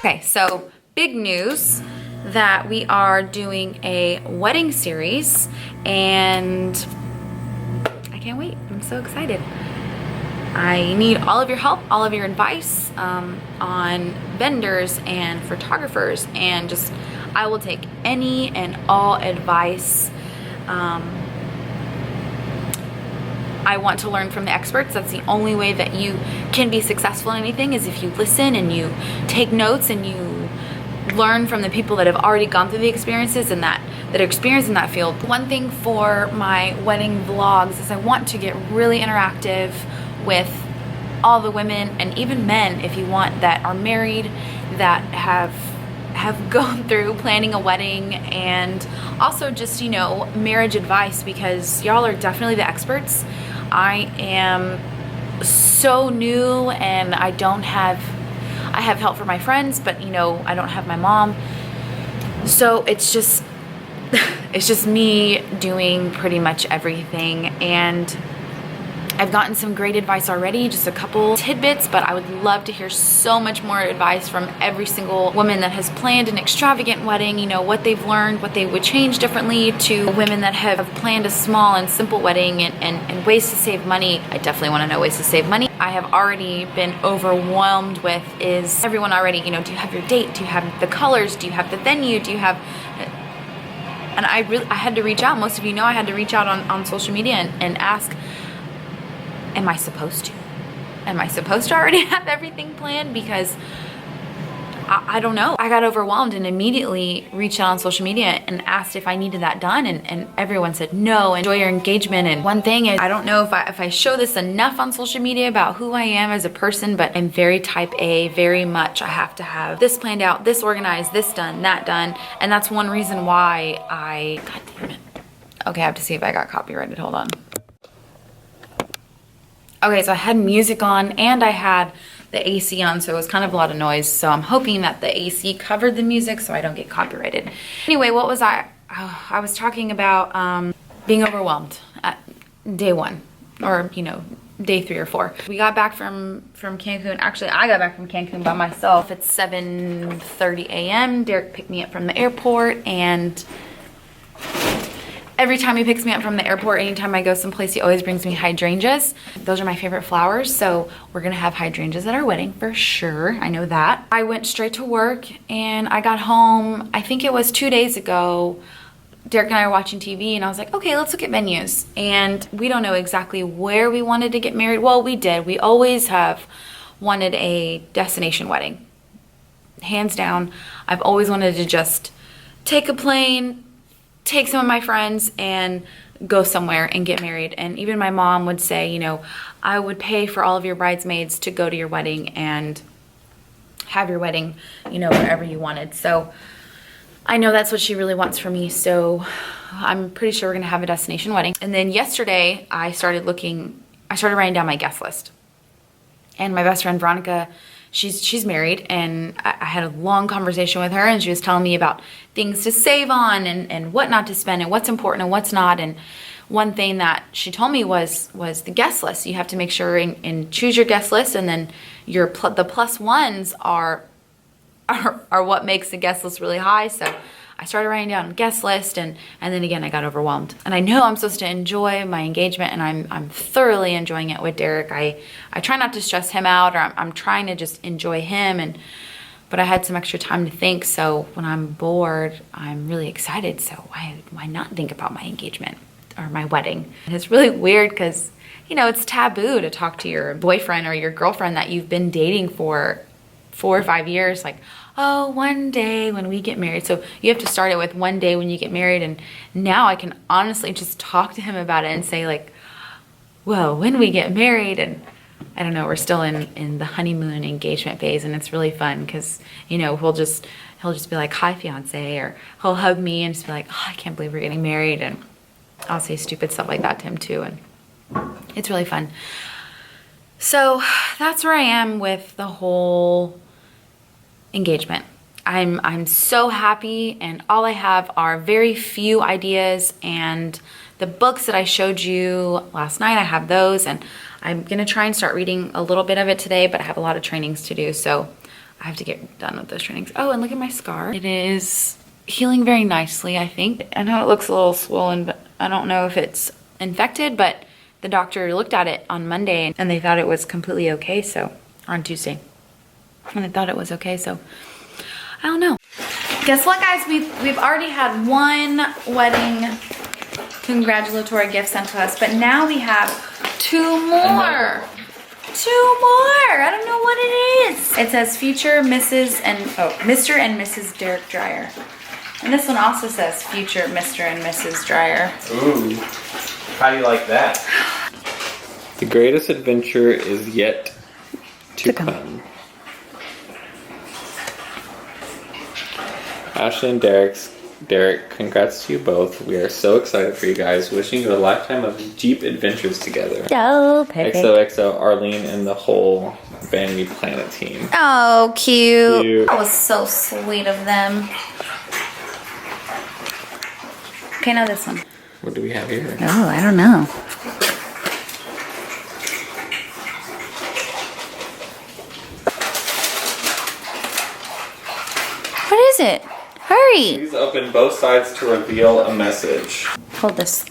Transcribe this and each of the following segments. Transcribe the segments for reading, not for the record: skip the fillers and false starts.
Okay, so big news that we are doing a wedding series, and I can't wait. I'm so excited. I need all of your help, all of your advice on vendors and photographers, and just I will take any and all advice. I want to learn from the experts. That's the only way that you can be successful in anything, is if you listen and you take notes and you learn from the people that have already gone through the experiences and that are experienced in that field. One thing for my wedding vlogs is I want to get really interactive with all the women and even men, if you want, that are married, that have gone through planning a wedding, and also just, you know, marriage advice, because y'all are definitely the experts. I am so new and I have help from my friends, but you know, I don't have my mom. So it's just me doing pretty much everything, and I've gotten some great advice already, just a couple tidbits, but I would love to hear so much more advice from every single woman that has planned an extravagant wedding, you know, what they've learned, what they would change differently, to women that have planned a small and simple wedding and ways to save money. I definitely want to know ways to save money. I have already been overwhelmed with, is everyone already, you know, do you have your date? Do you have the colors? Do you have the venue? Do you have... And I had to reach out. Most of you know I had to reach out on social media and ask, am I supposed to? Am I supposed to already have everything planned? Because I don't know. I got overwhelmed and immediately reached out on social media and asked if I needed that done, and everyone said no, enjoy your engagement. And one thing is, I don't know if I show this enough on social media about who I am as a person, but I'm very type A, very much. I have to have this planned out, this organized, this done, that done. And that's one reason why God damn it. Okay, I have to see if I got copyrighted. Hold on. Okay, so I had music on and I had the AC on, so it was kind of a lot of noise. So I'm hoping that the AC covered the music so I don't get copyrighted. Anyway, what was I? Oh, I was talking about being overwhelmed at day one, or you know, day 3 or 4. We got back from Cancun. Actually, I got back from Cancun by myself. It's 7:30 a.m. Dereck picked me up from the airport, and every time he picks me up from the airport, anytime I go someplace, he always brings me hydrangeas. Those are my favorite flowers, so we're gonna have hydrangeas at our wedding for sure. I know that. I went straight to work and I got home, I think it was 2 days ago. Dereck and I were watching TV and I was like, okay, let's look at venues. And we don't know exactly where we wanted to get married. Well, we did. We always have wanted a destination wedding. Hands down, I've always wanted to just take a plane, take some of my friends and go somewhere and get married. And even my mom would say, you know, I would pay for all of your bridesmaids to go to your wedding and have your wedding, you know, wherever you wanted. So I know that's what she really wants for me. So I'm pretty sure we're gonna have a destination wedding. And then yesterday I started writing down my guest list. And my best friend Veronica, she's married, and I had a long conversation with her, and she was telling me about things to save on and what not to spend and what's important and what's not. And one thing that she told me was the guest list. You have to make sure and choose your guest list, and then the plus ones are what makes the guest list really high. So I started writing down a guest list, and then again I got overwhelmed. And I know I'm supposed to enjoy my engagement, and I'm thoroughly enjoying it with Dereck. I try not to stress him out, or I'm trying to just enjoy him, but I had some extra time to think. So when I'm bored, I'm really excited. So why not think about my engagement or my wedding? And it's really weird because, you know, it's taboo to talk to your boyfriend or your girlfriend that you've been dating for 4 or 5 years, like, oh, one day when we get married. So you have to start it with one day when you get married. And now I can honestly just talk to him about it and say, like, well, when we get married. And I don't know, we're still in the honeymoon engagement phase, and it's really fun because, you know, he'll just be like, hi, fiance, or he'll hug me and just be like, oh, I can't believe we're getting married. And I'll say stupid stuff like that to him too, and it's really fun. So that's where I am with the whole engagement. I'm so happy, and all I have are very few ideas, and the books that I showed you last night, I have those, and I'm gonna try and start reading a little bit of it today, but I have a lot of trainings to do, so I have to get done with those trainings. Oh, and look at my scar. It is healing very nicely, I think. I know it looks a little swollen, but I don't know if it's infected, but the doctor looked at it on Monday and they thought it was completely okay, so, or on Tuesday. And they thought it was okay, so I don't know. Guess what, guys? We've already had one wedding congratulatory gift sent to us, but now we have 2 more. 2 more. I don't know what it is. It says future Mrs. and Mr. and Mrs. Dereck Dreyer. And this one also says future Mr. and Mrs. Dreyer. Ooh. How do you like that? The greatest adventure is yet to come. Ashley and Dereck, congrats to you both. We are so excited for you guys. Wishing you a lifetime of deep adventures together. Oh, perfect. XOXO, Arlene, and the whole Vanity Planet team. Oh, cute. That was so sweet of them. Okay, now this one. What do we have here? Oh, I don't know. What is it? Hurry! Please open both sides to reveal a message. Hold this.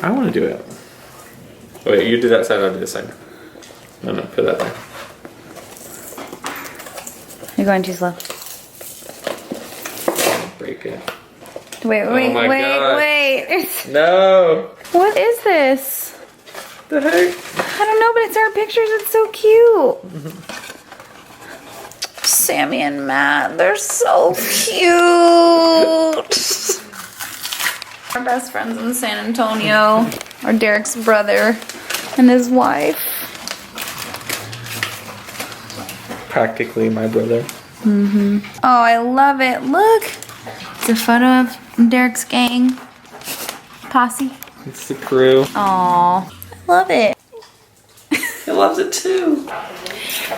I want to do it. Wait, you do that side, I'll do this side. No, put that there. You're going too slow. Break it. Wait. No! What is this? The heck? I don't know, but it's our pictures. It's so cute. Sammy and Matt, they're so cute. Our best friends in San Antonio. Our Derek's brother and his wife. Practically my brother. Oh, I love it. Look. It's a photo of Derek's gang. Posse. It's the crew. Aw, I love it. He loves it too.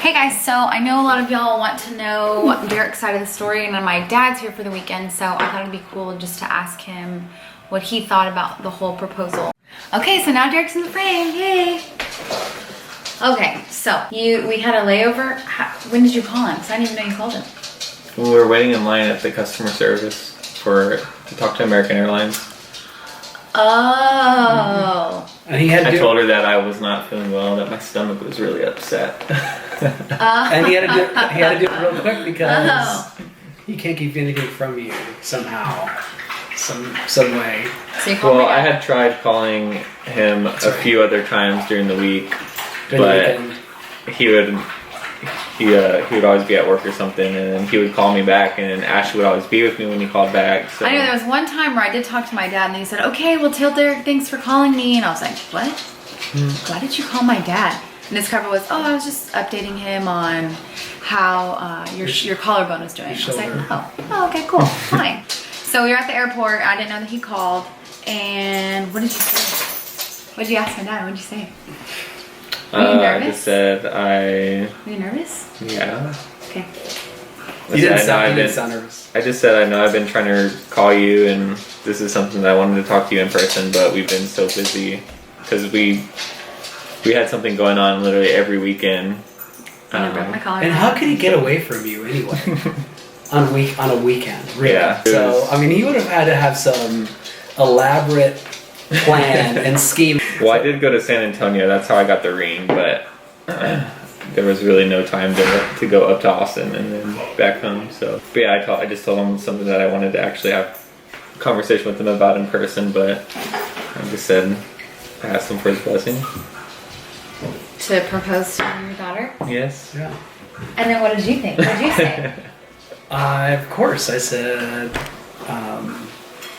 Hey guys, so I know a lot of y'all want to know Derek's side of the story, and then my dad's here for the weekend, so I thought it'd be cool just to ask him what he thought about the whole proposal. Okay, so now Derek's in the frame, yay! Okay, so we had a layover. When did you call him? Because I didn't even know you called him. We were waiting in line at the customer service to talk to American Airlines. Oh. And I told her that I was not feeling well, that my stomach was really upset. And he had to do it real quick because he can't keep anything from you somehow, some way. So you called me I had tried calling him a few other times during the week, but he would always be at work or something, and then he would call me back, and Ashley would always be with me when he called back. So. I know there was one time where I did talk to my dad, and he said, "Okay, well, tell Derek thanks for calling me," and I was like, "What? Why did you call my dad?" And his cover was, "Oh, I was just updating him on how your collarbone is doing." I was like, "Oh, okay, cool, fine." So we were at the airport. I didn't know that he called, and what did you say? What did you ask my dad? What did you say? Were you nervous? I just said Were you nervous? Yeah. Okay. You didn't sound nervous. I just said I know I've been trying to call you, and this is something that I wanted to talk to you in person, but we've been so busy because we had something going on literally every weekend. And how could he get away from you anyway? on a weekend, really? Yeah. So I mean, he would have had to have some elaborate plan and scheme. Well, I did go to San Antonio. That's how I got the ring, but there was really no time to go up to Austin and then back home. So, but yeah, I just told him something that I wanted to actually have a conversation with him about in person. But I just said I asked him for his blessing. To propose to your daughter? Yes. Yeah. And then what did you think? What did you say? Of course, I said.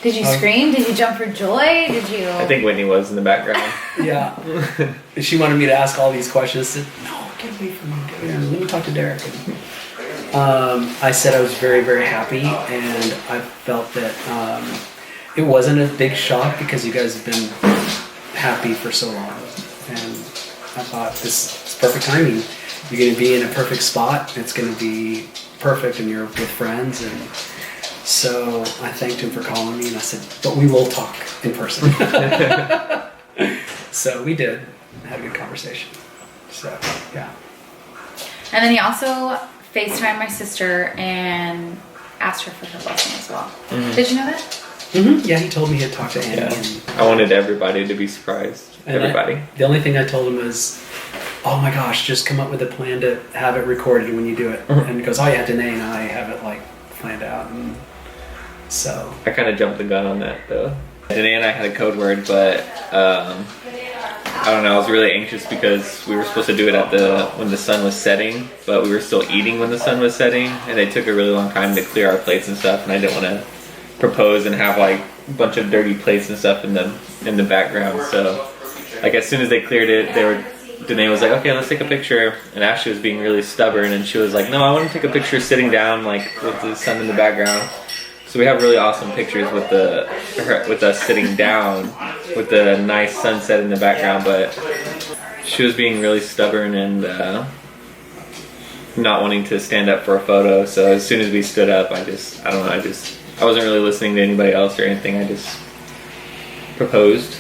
Did you scream? Did you jump for joy? Did you? I think Whitney was in the background. Yeah. She wanted me to ask all these questions. I said, no, get away from me. Let me talk to Dereck. I said I was very, very happy, and I felt that it wasn't a big shock because you guys have been happy for so long. And I thought this is perfect timing. You're going to be in a perfect spot. It's going to be perfect, and you're with friends. And so I thanked him for calling me, and I said, but we will talk in person. So we did. Had a good conversation. So, yeah. And then he also FaceTimed my sister and asked her for her blessing as well. Mhm. Did you know that? Mm-hmm. Yeah, he told me he'd talk to Annie. Yeah. And, I wanted everybody to be surprised. Everybody. the only thing I told him was, oh my gosh, just come up with a plan to have it recorded when you do it. Mhm. And he goes, oh yeah, Danae and I have it like planned out. And so. I kind of jumped the gun on that though. Danae and I had a code word, but I don't know. I was really anxious because we were supposed to do it when the sun was setting, but we were still eating when the sun was setting, and they took a really long time to clear our plates and stuff. And I didn't want to propose and have like a bunch of dirty plates and stuff in the background. So, like as soon as they cleared it, Danae was like, "Okay, let's take a picture." And Ashley was being really stubborn, and she was like, "No, I want to take a picture sitting down, like with the sun in the background." So we have really awesome pictures with us sitting down with the nice sunset in the background, but she was being really stubborn and not wanting to stand up for a photo. So as soon as we stood up, I wasn't really listening to anybody else or anything. I just proposed.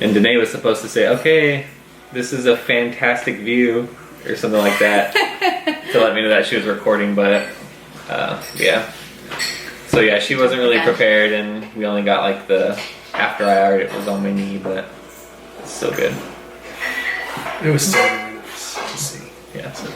And Danae was supposed to say, "Okay, this is a fantastic view," or something like that to let me know that she was recording, but yeah. So yeah, she wasn't really prepared, and we only got like the after hour. It was on my knee, but it's still good. It was still really nice to see. Yeah. So.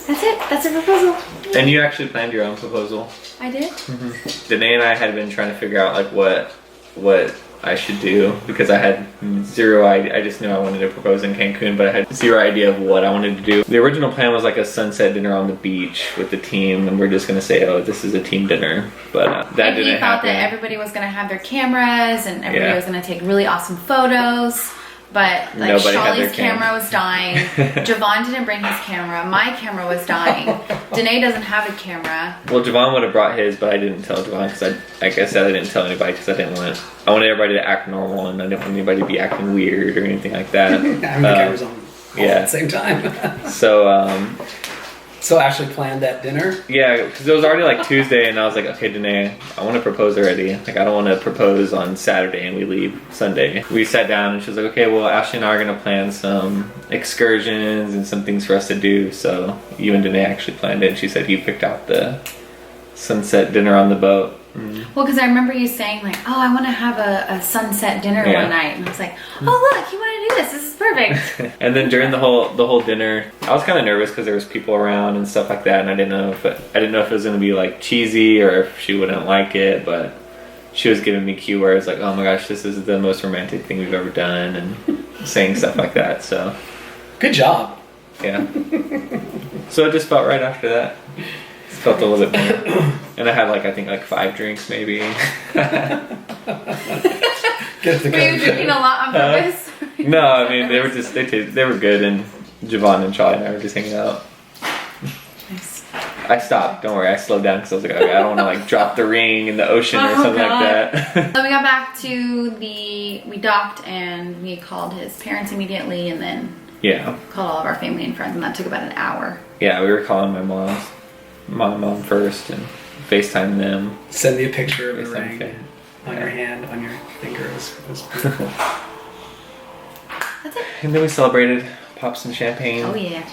That's it. That's a proposal. And you actually planned your own proposal. I did. Mm-hmm. Danae and I had been trying to figure out like what I should do because I had zero idea. I just knew I wanted to propose in Cancun, but I had zero idea of what I wanted to do. The original plan was like a sunset dinner on the beach with the team, and we're just gonna say, "Oh, this is a team dinner." But that didn't happen. He thought that everybody was gonna have their cameras and everybody was gonna take really awesome photos. But like Nobody had their Shawley's camera was dying. Javon didn't bring his camera. My camera was dying. Danae doesn't have a camera. Well, Javon would have brought his, but I didn't tell Javon because like I said, I didn't tell anybody because I wanted everybody to act normal, and I didn't want anybody to be acting weird or anything like that. Having the cameras on all at the same time. So So Ashley planned that dinner? Yeah, because it was already like Tuesday, and I was like, okay, Danae, I want to propose already. Like, I don't want to propose on Saturday and we leave Sunday. We sat down, and she was like, okay, well, Ashley and I are going to plan some excursions and some things for us to do. So you and Danae actually planned it, and she said you picked out the sunset dinner on the boat. Well, because I remember you saying like, oh, I want to have a sunset dinner one night, and I was like, oh look, you want to do this? This is perfect. And then during the whole dinner, I was kind of nervous because there was people around and stuff like that, and I didn't know if it was going to be like cheesy or if she wouldn't like it, but she was giving me cue words like, oh my gosh, this is the most romantic thing we've ever done, and saying stuff like that. So good job. Yeah. So it just felt right after that. Felt a little bit better. And I had I think 5 drinks maybe. Get the Were you drinking a lot on purpose? No, I mean they were good, and Javon and Charlie and I were just hanging out. Nice. I stopped. Don't worry, I slowed down because I was like, okay, I don't want to drop the ring in the ocean or something like that. So we got back to we docked and we called his parents immediately, and then called all of our family and friends, and that took about an hour. Yeah, we were calling my mom first and FaceTime them. Send me a picture of the ring on your hand, on your finger. It was beautiful. That's it. And then we celebrated, popped some champagne. Oh yeah.